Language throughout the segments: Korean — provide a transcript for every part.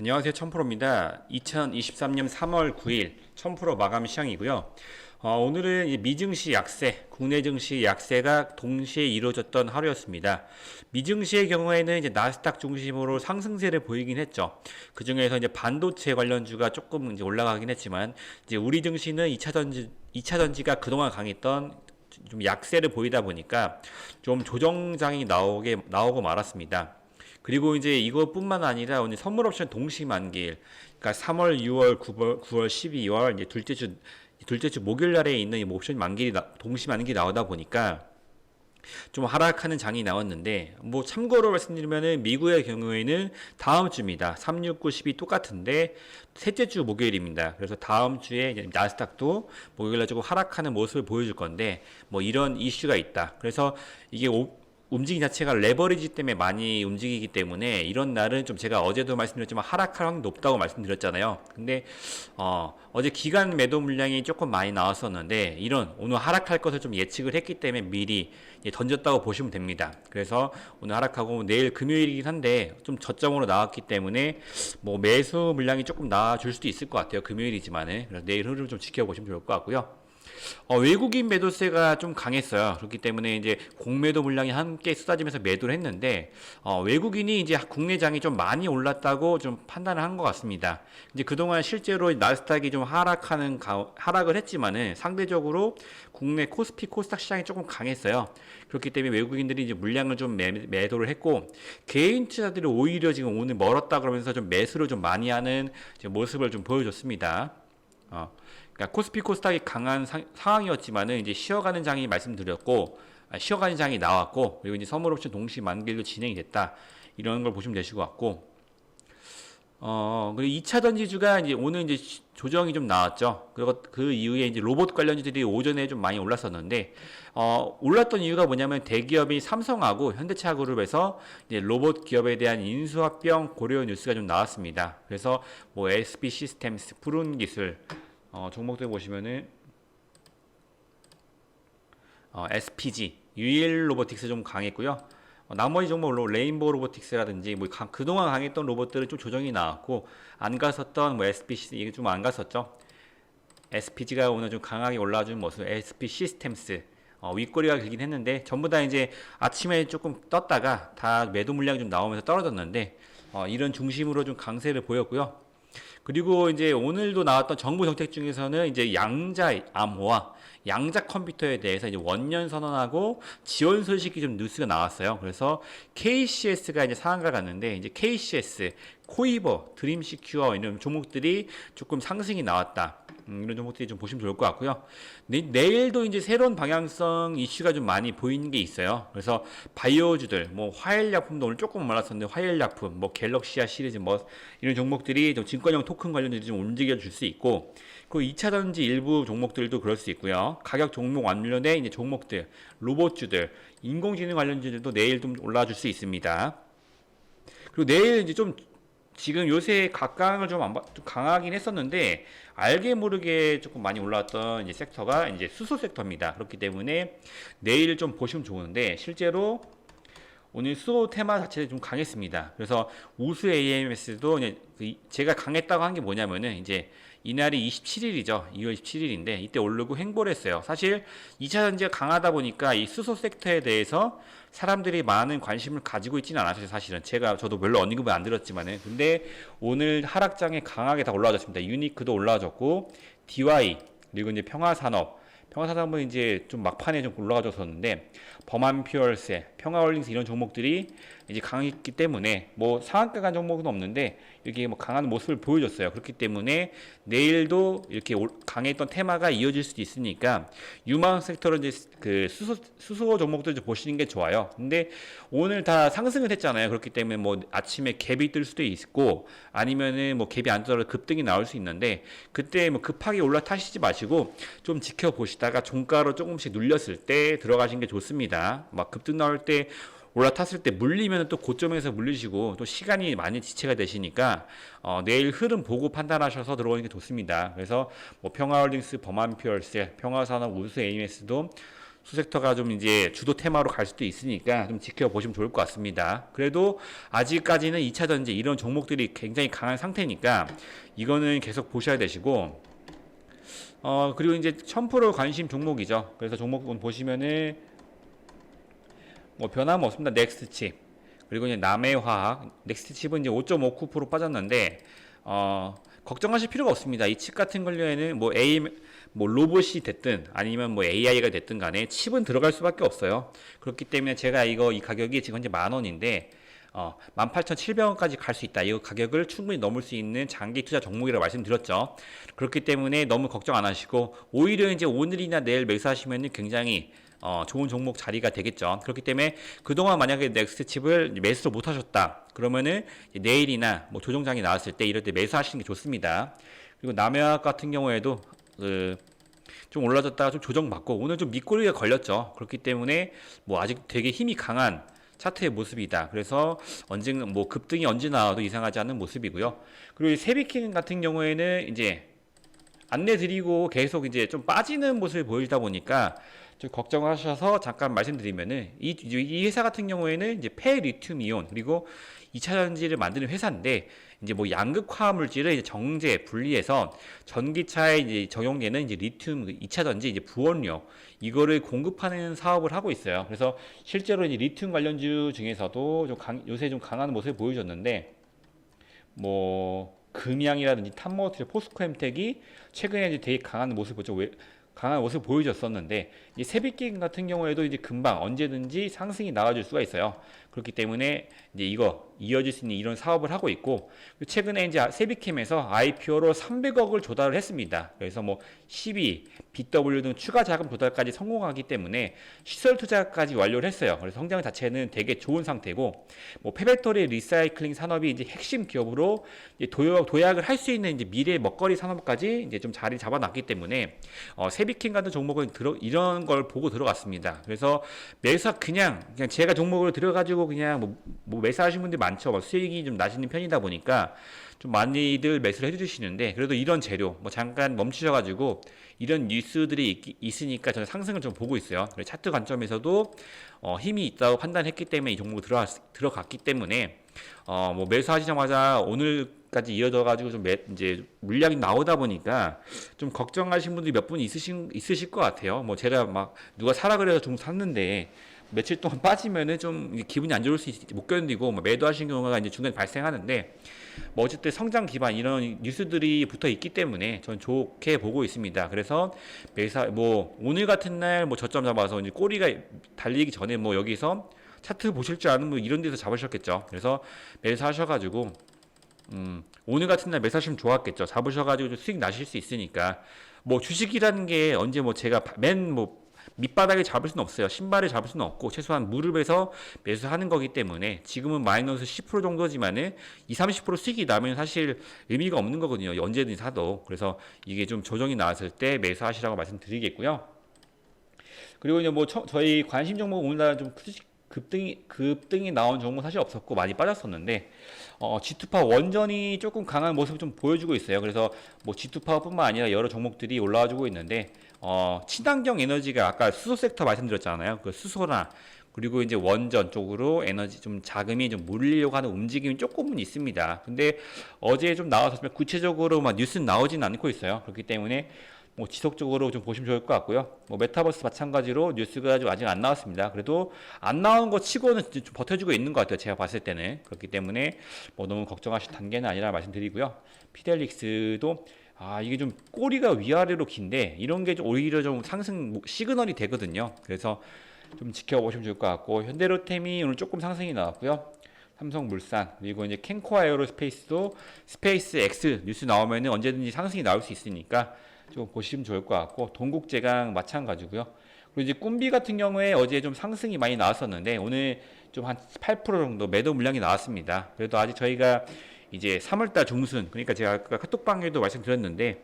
안녕하세요. 천프로입니다. 2023년 3월 9일 천프로 마감 시황이고요. 오늘은 미증시 약세, 국내 증시 약세가 동시에 이루어졌던 하루였습니다. 미증시의 경우에는 이제 나스닥 중심으로 상승세를 보이긴 했죠. 그 중에서 이제 반도체 관련주가 조금 이제 올라가긴 했지만, 이제 우리 증시는 2차 전지가 그동안 강했던 좀 약세를 보이다 보니까 좀 조정장이 나오고 말았습니다. 그리고 이제 이것뿐만 아니라 오늘 선물 옵션 동시 만기일, 그러니까 3월, 6월, 9월, 12월 이제 둘째 주 목요일 날에 있는 이 옵션 만기일이 동시 만기 나오다 보니까 좀 하락하는 장이 나왔는데, 뭐 참고로 말씀드리면은 미국의 경우에는 다음 주입니다. 3, 6, 9, 10이 똑같은데 셋째 주 목요일입니다. 그래서 다음 주에 이제 나스닥도 목요일날 조금 하락하는 모습을 보여줄 건데, 뭐 이런 이슈가 있다. 그래서 이게 움직임 자체가 레버리지 때문에 많이 움직이기 때문에 이런 날은 좀, 제가 어제도 말씀드렸지만 하락할 확률이 높다고 말씀드렸잖아요. 근데 어제 기간 매도 물량이 조금 많이 나왔었는데, 이런 오늘 하락할 것을 좀 예측을 했기 때문에 미리 던졌다고 보시면 됩니다. 그래서 오늘 하락하고 내일 금요일이긴 한데 좀 저점으로 나왔기 때문에 뭐 매수 물량이 조금 나와줄 수도 있을 것 같아요. 금요일이지만은. 그래서 내일 흐름 좀 지켜보시면 좋을 것 같고요. 외국인 매도세가 좀 강했어요. 그렇기 때문에 이제 공매도 물량이 함께 쏟아지면서 매도를 했는데, 외국인이 이제 국내장이 좀 많이 올랐다고 좀 판단을 한 것 같습니다. 이제 그동안 실제로 나스닥이 좀 하락을 했지만은 상대적으로 국내 코스피 코스닥 시장이 조금 강했어요. 그렇기 때문에 외국인들이 이제 물량을 좀 매도를 했고, 개인 투자들이 오히려 지금 오늘 멀었다 그러면서 좀 매수를 좀 많이 하는 모습을 좀 보여줬습니다. 그러니까 코스피 코스닥이 강한 상황이었지만은 이제 쉬어가는 장이 말씀드렸고, 쉬어가는 장이 나왔고, 그리고 이제 선물옵션 동시 만기일도 진행이 됐다, 이런 걸 보시면 되실 것 같고, 그리고 2차 전지주가 이제 오늘 이제 조정이 좀 나왔죠. 그리고 그 이후에 이제 로봇 관련주들이 오전에 좀 많이 올랐었는데, 올랐던 이유가 뭐냐면 대기업이 삼성하고 현대차 그룹에서 이제 로봇 기업에 대한 인수합병 고려 뉴스가 좀 나왔습니다. 그래서 뭐 SP 시스템스, 푸른 기술, 종목들 보시면은 SPG, UL 로보틱스 좀 강했고요. 나머지 종목 레인보우 로보틱스라든지 뭐 그동안 강했던 로봇들은 좀 조정이 나왔고, 안 갔었던 뭐 SPC 이게 좀 안 갔었죠. SPG가 오늘 좀 강하게 올라준 모습, SP 시스템스. 윗꼬리가 길긴 했는데 전부 다 이제 아침에 조금 떴다가 다 매도 물량이 좀 나오면서 떨어졌는데, 이런 중심으로 좀 강세를 보였고요. 그리고 이제 오늘도 나왔던 정부 정책 중에서는 이제 양자 암호화, 양자 컴퓨터에 대해서 이제 원년 선언하고 지원 소식이 좀 뉴스가 나왔어요. 그래서 KCS가 이제 상한가 갔는데, 이제 KCS, 코이버, 드림시큐어 이런 종목들이 조금 상승이 나왔다. 이런 종목들이 좀 보시면 좋을 것 같고요. 내일도 이제 새로운 방향성 이슈가 좀 많이 보이는 게 있어요. 그래서 바이오주들, 뭐 화일약품도 오늘 조금 말았었는데, 화일약품, 뭐 갤럭시아 시리즈, 뭐 이런 종목들이 좀 증권형 토큰 관련들이 좀 움직여 줄 수 있고, 그리고 2차 전지 일부 종목들도 그럴 수 있고요. 가격 종목 완료된 이제 종목들, 로봇주들, 인공지능 관련주들도 내일 좀 올라줄 수 있습니다. 그리고 내일 이제 좀, 지금 요새 각광을 좀 강하긴 했었는데 알게 모르게 조금 많이 올라왔던 이제 섹터가 이제 수소 섹터입니다. 그렇기 때문에 내일 좀 보시면 좋은데, 실제로 오늘 수소 테마 자체가 좀 강했습니다. 그래서 우수 AMS도 제가 강했다고 한 게 뭐냐면은, 이제 이날이 27일이죠. 2월 27일인데 이때 오르고 횡보를 했어요. 사실 2차 전지가 강하다 보니까 이 수소 섹터에 대해서 사람들이 많은 관심을 가지고 있지는 않았어요. 사실은 저도 별로 언급을 안 들었지만은, 근데 오늘 하락장에 강하게 다 올라와줬습니다. 유니크도 올라와줬고, DY, 그리고 이제 평화산업은 이제 좀 막판에 좀 올라가줬었는데, 범한퓨얼스, 평화홀딩스 이런 종목들이 이제 강했기 때문에 뭐 상한가 간 종목은 없는데 이렇게 뭐 강한 모습을 보여줬어요. 그렇기 때문에 내일도 이렇게 강했던 테마가 이어질 수도 있으니까 유망 섹터로 이제 그 수소 종목들 좀 보시는 게 좋아요. 근데 오늘 다 상승을 했잖아요. 그렇기 때문에 뭐 아침에 갭이 뜰 수도 있고, 아니면은 뭐 갭이 안 뜨더라도 급등이 나올 수 있는데, 그때 뭐 급하게 올라타시지 마시고 좀 지켜보시다가 종가로 조금씩 눌렸을 때 들어가신 게 좋습니다. 막 급등 나올 때, 올라탔을 때 물리면 또 고점에서 물리시고 또 시간이 많이 지체가 되시니까 내일 흐름 보고 판단하셔서 들어오는 게 좋습니다. 그래서 뭐 평화홀딩스, 범한퓨얼스, 평화산업, 우수 AMS도 수섹터가 좀 이제 주도 테마로 갈 수도 있으니까 좀 지켜보시면 좋을 것 같습니다. 그래도 아직까지는 2차 전지 이런 종목들이 굉장히 강한 상태니까 이거는 계속 보셔야 되시고, 그리고 이제 1000% 관심 종목이죠. 그래서 종목은 보시면은 뭐 변함 없습니다. 넥스트칩. 그리고 이제 남해화학. 넥스트칩은 이제 5.59% 빠졌는데, 걱정하실 필요가 없습니다. 이 칩 같은 경우에는 뭐 로봇이 됐든 아니면 뭐 AI가 됐든 간에 칩은 들어갈 수밖에 없어요. 그렇기 때문에 제가 이 가격이 지금 현재 10,000원인데, 18,700원까지 갈 수 있다. 이 가격을 충분히 넘을 수 있는 장기 투자 종목이라고 말씀드렸죠. 그렇기 때문에 너무 걱정 안 하시고, 오히려 이제 오늘이나 내일 매수하시면 굉장히 좋은 종목 자리가 되겠죠. 그렇기 때문에 그동안 만약에 넥스트 칩을 매수를 못 하셨다. 그러면은 내일이나 뭐 조정장이 나왔을 때 이럴 때 매수하시는 게 좋습니다. 그리고 남해화학 같은 경우에도 좀 올라졌다가 좀 조정받고 오늘 좀 밑꼬리가 걸렸죠. 그렇기 때문에 뭐 아직 되게 힘이 강한 차트의 모습이다. 그래서 언젠가 뭐 급등이 언제 나와도 이상하지 않은 모습이고요. 그리고 세비킹 같은 경우에는 이제 안내 드리고 계속 이제 좀 빠지는 모습을 보이다 보니까 좀 걱정하셔서 잠깐 말씀드리면은 이 회사 같은 경우에는 이제 폐리튬 이온 그리고 2차 전지를 만드는 회사인데 이제 뭐 양극 화학 물질을 이제 정제 분리해서 전기차에 이제 적용되는 이제 리튬 2차 전지 이제 부원료 이거를 공급하는 사업을 하고 있어요. 그래서 실제로 이제 리튬 관련주 중에서도 요새 좀 강한 모습을 보여줬는데 뭐 금양이라든지 탑머티리 포스코엠텍이 최근에 이제 되게 강한 모습을 보여줬었는데 이 세비킹 같은 경우에도 이제 금방 언제든지 상승이 나와줄 수가 있어요. 그렇기 때문에 이제 이거 이어질 수 있는 이런 사업을 하고 있고 최근에 이제 세비캠에서 IPO로 300억을 조달을 했습니다. 그래서 뭐 12, BW 등 추가 자금 조달까지 성공하기 때문에 시설 투자까지 완료를 했어요. 그래서 성장 자체는 되게 좋은 상태고 뭐 폐배터리 리사이클링 산업이 이제 핵심 기업으로 이제 도약을 할 수 있는 이제 미래 먹거리 산업까지 이제 좀 자리 잡아놨기 때문에 세비캠 같은 종목은 이런 걸 보고 들어갔습니다. 그래서 그냥 제가 종목을 들어가지고 그냥 뭐 매수하신 분들이 많죠. 수익이 좀 나시는 편이다 보니까 좀 많이들 매수를 해주시는데 그래도 이런 재료 뭐 잠깐 멈추셔가지고 이런 뉴스들이 있으니까 저는 상승을 좀 보고 있어요. 차트 관점에서도 힘이 있다고 판단했기 때문에 이 종목 들어갔기 때문에 뭐 매수하시자마자 오늘까지 이어져가지고 좀 이제 물량이 나오다 보니까 좀 걱정하신 분들이 몇 분 있으실 것 같아요. 뭐 제가 막 누가 사라 그래서 좀 샀는데 며칠 동안 빠지면은 좀 기분이 안 좋을 수 못 견디고 뭐 매도하신 경우가 이제 중간에 발생하는데 뭐 어쨌든 성장 기반 이런 뉴스들이 붙어 있기 때문에 전 좋게 보고 있습니다. 그래서 뭐 오늘 같은 날 뭐 저점 잡아서 이제 꼬리가 달리기 전에 뭐 여기서 차트 보실 줄 아는 뭐 이런 데서 잡으셨겠죠. 그래서 매수하셔가지고 오늘 같은 날 매수하시면 좋았겠죠. 잡으셔가지고 수익 나실 수 있으니까 뭐 주식이라는 게 언제 뭐 제가 밑바닥에 잡을 수는 없어요. 신발을 잡을 수는 없고 최소한 무릎에서 매수하는 거기 때문에 지금은 마이너스 10% 정도지만은 20-30% 수익이 나면 사실 의미가 없는 거거든요. 언제든지 사도. 그래서 이게 좀 조정이 나왔을 때 매수하시라고 말씀드리겠고요. 그리고 이제 뭐 저희 관심 종목 오늘날 좀 급등이 나온 종목 사실 없었고 많이 빠졌었는데 G2파워 원전이 조금 강한 모습을 좀 보여주고 있어요. 그래서 뭐 G2파워뿐만 아니라 여러 종목들이 올라와주고 있는데 친환경 에너지가 아까 수소 섹터 말씀드렸잖아요. 그 수소나 그리고 이제 원전 쪽으로 에너지 좀 자금이 좀 몰리려고 하는 움직임이 조금은 있습니다. 근데 어제 좀 나와서 구체적으로 막 뉴스는 나오진 않고 있어요. 그렇기 때문에 뭐 지속적으로 좀 보시면 좋을 것 같고요. 뭐 메타버스 마찬가지로 뉴스가 아직 안 나왔습니다. 그래도 안 나온 거 치고는 좀 버텨주고 있는 것 같아요. 제가 봤을 때는. 그렇기 때문에 뭐 너무 걱정하실 단계는 아니라 말씀드리고요. 피델릭스도 이게 좀 꼬리가 위아래로 긴데 이런 게 좀 오히려 좀 상승 시그널이 되거든요. 그래서 좀 지켜보시면 좋을 것 같고 현대로템이 오늘 조금 상승이 나왔고요. 삼성물산 그리고 이제 캔코아 에어로스페이스도 스페이스 X 뉴스 나오면은 언제든지 상승이 나올 수 있으니까 좀 보시면 좋을 것 같고 동국제강 마찬가지고요. 그리고 이제 꿈비 같은 경우에 어제 좀 상승이 많이 나왔었는데 오늘 좀 한 8% 정도 매도 물량이 나왔습니다. 그래도 아직 저희가 이제 3월달 중순 그러니까 제가 아까 카톡방에도 말씀드렸는데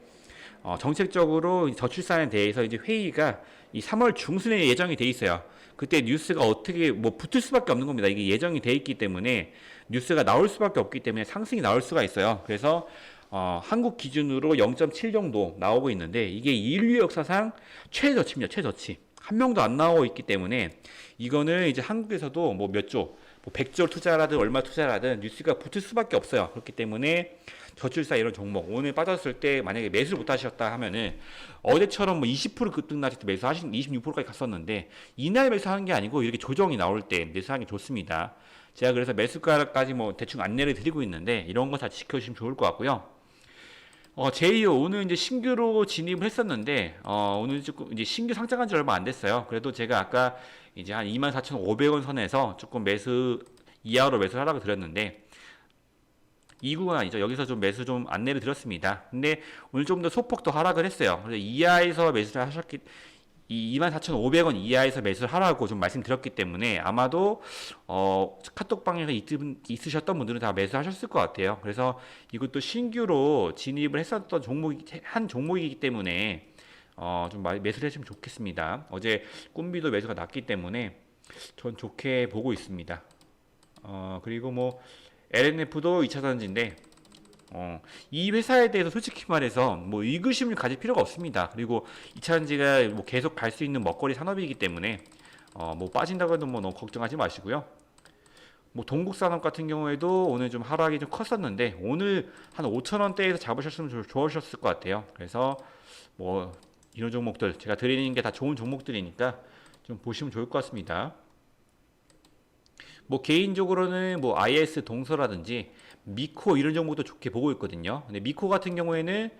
정책적으로 저출산에 대해서 이제 회의가 이 3월 중순에 예정이 돼 있어요. 그때 뉴스가 어떻게 뭐 붙을 수밖에 없는 겁니다. 이게 예정이 돼 있기 때문에 뉴스가 나올 수밖에 없기 때문에 상승이 나올 수가 있어요. 그래서 한국 기준으로 0.7 정도 나오고 있는데 이게 인류 역사상 최저치입니다. 최저치. 한 명도 안 나오고 있기 때문에 이거는 이제 한국에서도 뭐 몇 조, 뭐 100조 투자라든 얼마 투자라든 뉴스가 붙을 수밖에 없어요. 그렇기 때문에 저출사 이런 종목 오늘 빠졌을 때 만약에 매수를 못 하셨다 하면은 어제처럼 뭐 20% 급등 났을 때 매수하신 26%까지 갔었는데 이날 매수하는 게 아니고 이렇게 조정이 나올 때 매수하는 게 좋습니다. 제가 그래서 매수가까지 뭐 대충 안내를 드리고 있는데 이런 거 다 지켜주시면 좋을 것 같고요. 제이오 오늘 이제 신규로 진입을 했었는데 오늘 조금 이제 신규 상장한 지 얼마 안 됐어요. 그래도 제가 아까 이제 한 24,500원 선에서 조금 매수 이하로 매수하라고 드렸는데 이 구간 아니죠. 여기서 좀 매수 좀 안내를 드렸습니다. 근데 오늘 좀 더 소폭 더 하락을 했어요. 그래서 이하에서 매수를 하셨기 이 24,500원 이하에서 매수를 하라고 좀 말씀드렸기 때문에 아마도 카톡방에서 있으셨던 분들은 다 매수하셨을 것 같아요. 그래서 이것도 신규로 진입을 했었던 한 종목이기 때문에 좀 매수를 했으면 좋겠습니다. 어제 꿈비도 매수가 났기 때문에 전 좋게 보고 있습니다. 그리고 뭐 LNF도 2차 전지인데 이 회사에 대해서 솔직히 말해서 뭐 의구심을 가질 필요가 없습니다. 그리고 2차 전지가 뭐 계속 갈 수 있는 먹거리 산업이기 때문에 뭐 빠진다고 해도 뭐 너무 걱정하지 마시고요. 뭐 동국산업 같은 경우에도 오늘 좀 하락이 좀 컸었는데 오늘 한 5,000원대에서 잡으셨으면 좋으셨을 것 같아요. 그래서 뭐 이런 종목들 제가 드리는 게 다 좋은 종목들이니까 좀 보시면 좋을 것 같습니다. 뭐 개인적으로는 뭐 IS 동서라든지 미코 이런 종목도 좋게 보고 있거든요. 근데 미코 같은 경우에는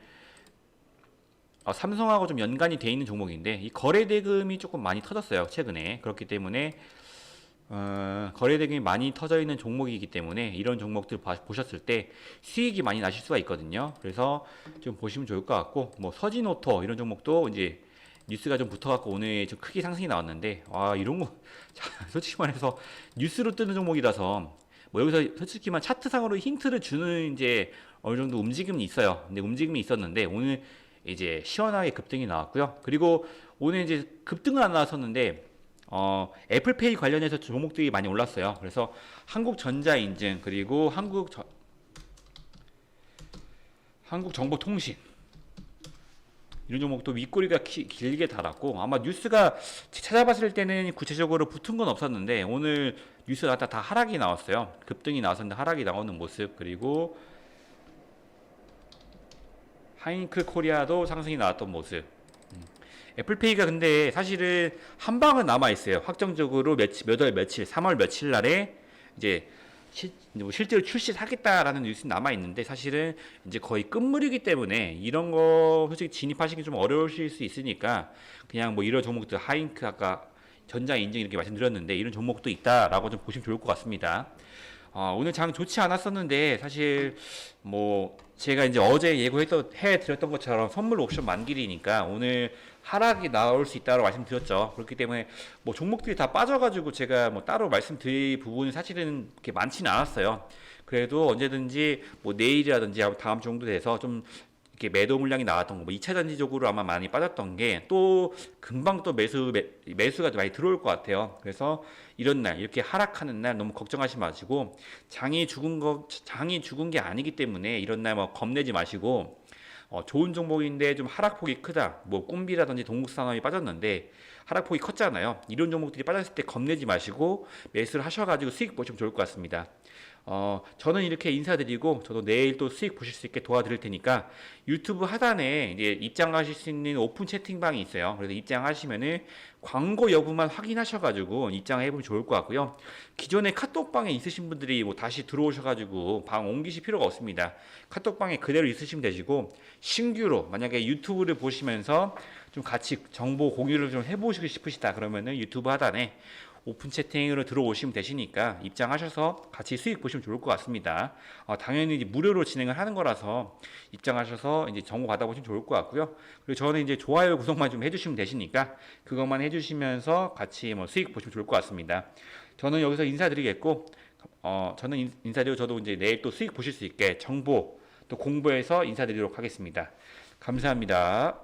삼성하고 좀 연관이 돼 있는 종목인데 이 거래 대금이 조금 많이 터졌어요 최근에. 그렇기 때문에 거래 대금이 많이 터져 있는 종목이기 때문에 이런 종목들 보셨을 때 수익이 많이 나실 수가 있거든요. 그래서 좀 보시면 좋을 것 같고 뭐 서진오토 이런 종목도 이제 뉴스가 좀 붙어갖고 오늘 좀 크게 상승이 나왔는데 이런 거 솔직히 말해서 뉴스로 뜨는 종목이라서 뭐 여기서 솔직히만 차트상으로 힌트를 주는 이제 어느 정도 움직임이 있어요. 근데 움직임이 있었는데 오늘 이제 시원하게 급등이 나왔고요. 그리고 오늘 이제 급등은 안 나왔었는데 애플페이 관련해서 종목들이 많이 올랐어요. 그래서 한국전자인증 그리고 한국정보통신 이런 종목도 윗꼬리가 길게 달았고 아마 뉴스가 찾아봤을 때는 구체적으로 붙은 건 없었는데 오늘 뉴스가 다 하락이 나왔어요. 급등이 나왔었는데 하락이 나오는 모습. 그리고 하이니크 코리아도 상승이 나왔던 모습. 애플페이가 근데 사실은 한 방은 남아 있어요. 확정적으로 몇 월 며칠 3월 며칠 날에 이제 뭐 실제로 출시하겠다라는 뉴스 남아 있는데 사실은 이제 거의 끝물이기 때문에 이런 거 솔직히 진입하시기 좀 어려우실 수 있으니까 그냥 뭐 이런 종목들 하이잉크 아까 전자 인증 이렇게 말씀드렸는데 이런 종목도 있다라고 좀 보시면 좋을 것 같습니다. 오늘 장 좋지 않았었는데 사실 뭐 제가 이제 어제 해드렸던 것처럼 선물 옵션 만길이니까 오늘 하락이 나올 수 있다고 말씀드렸죠. 그렇기 때문에 뭐 종목들이 다 빠져가지고 제가 뭐 따로 말씀드릴 부분이 사실은 그렇게 많지는 않았어요. 그래도 언제든지 뭐 내일이라든지 다음 주 정도 돼서 좀 이렇게 매도 물량이 나왔던 거, 뭐 2차 전지적으로 아마 많이 빠졌던 게 또 금방 또 매수가 많이 들어올 것 같아요. 그래서 이런 날 이렇게 하락하는 날 너무 걱정하지 마시고 장이 죽은 게 아니기 때문에 이런 날 뭐 겁내지 마시고 좋은 종목인데 좀 하락폭이 크다. 뭐 꿈비라든지 동국산업이 빠졌는데 하락폭이 컸잖아요. 이런 종목들이 빠졌을 때 겁내지 마시고 매수를 하셔가지고 수익 보시면 좋을 것 같습니다. 저는 이렇게 인사드리고 저도 내일 또 수익 보실 수 있게 도와드릴 테니까 유튜브 하단에 이제 입장하실 수 있는 오픈 채팅방이 있어요. 그래서 입장하시면은 광고 여부만 확인하셔가지고 입장해보면 좋을 것 같고요. 기존에 카톡방에 있으신 분들이 뭐 다시 들어오셔가지고 방 옮기실 필요가 없습니다. 카톡방에 그대로 있으시면 되시고 신규로 만약에 유튜브를 보시면서 좀 같이 정보 공유를 좀 해보시고 싶으시다 그러면은 유튜브 하단에 오픈 채팅으로 들어오시면 되시니까 입장하셔서 같이 수익 보시면 좋을 것 같습니다. 당연히 이제 무료로 진행을 하는 거라서 입장하셔서 이제 정보 받아보시면 좋을 것 같고요. 그리고 저는 이제 좋아요 구독만 좀 해주시면 되시니까 그것만 해주시면서 같이 뭐 수익 보시면 좋을 것 같습니다. 저는 여기서 인사드리겠고, 저는 인사드리고 저도 이제 내일 또 수익 보실 수 있게 정보 또 공부해서 인사드리도록 하겠습니다. 감사합니다.